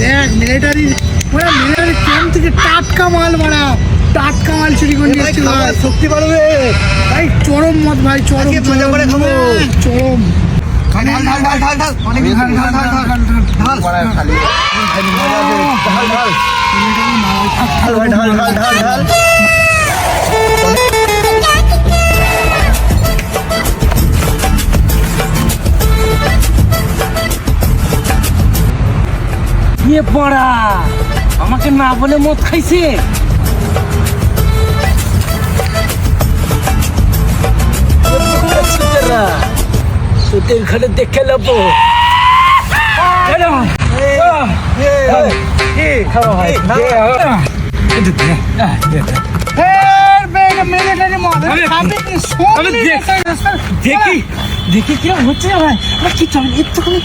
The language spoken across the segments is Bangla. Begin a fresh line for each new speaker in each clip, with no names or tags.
দেখ মিলিটারি ক্যাম্প থেকে টাটকা মাল মারা, টাটকা মাল চুরি করে নিয়ে এসেছি ভাই।
শক্তি বাড়বে
ভাই চরম মত ভাই, চরম
মজা করে খাবো।
চরম।
ঢাল ঢাল ঢাল ঢাল ঢাল অনেক ঢাল ঢাল ঢাল ঢাল ঢাল খালি মজা আছে। ঢাল ঢাল ঢাল ঢাল ঢাল ঢাল
ইয়ে পড়া আমাকে না বলে মদ খাইছে। তোদের ঘরে দেখে নেবো। দেখি দেখি কিরম হচ্ছে ভাই, কি চল একটুখানি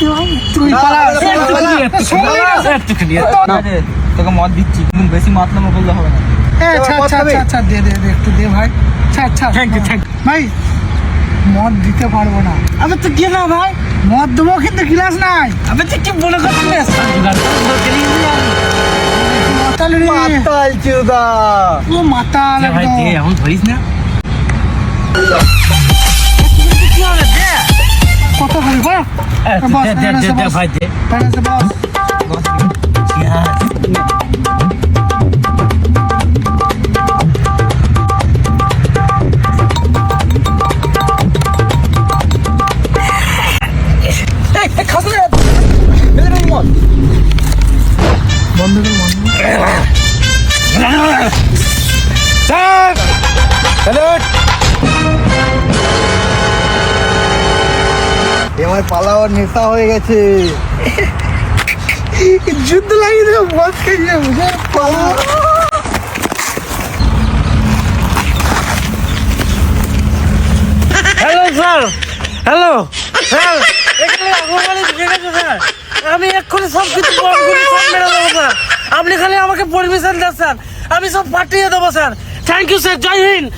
তোকে মদ দিচ্ছি, কিন্তু বেশি মাতলামো করলে হবে না।
দে দে দে একটু দে ভাই।
থ্যাংক ইউ থ্যাংক ইউ
ভাই মদ দিতে পারবো না।
আমি তো গিয়ে না ভাই,
মদ দেবো কিন্তু গিলাস নাই।
আমি তো কি মনে করছিস
মাতাল রে,
মাতাল চুদা
ও মাতাল
ভাই
একদম।
দে, এখন ধরিস না।
কত খাবি বল?
ভাই দে
এবার পালাওয়ার নেশা হয়ে গেছে।
যুদ্ধ লাগিয়ে দেবো, মদ খেয়ে বুঝে পালা।
হ্যালো স্যার, হ্যালো স্যার, এখানে আগুনবাড়ি ঢুকে গেছে স্যার। আমি এক্ষুনি সব কিছু বন্ধ করে সব মেরে দেবো স্যার। আপনি খালি আমাকে পারমিশন দেন স্যার, আমি সব পাঠিয়ে দেবো স্যার। থ্যাংক ইউ স্যার, জয় হিন্দ।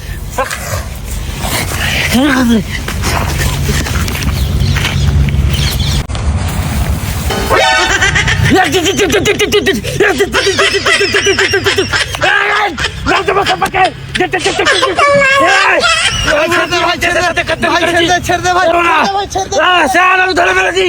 ছেড়ে দে ভাই,
স্যার আমি ধরে ফেলেছি।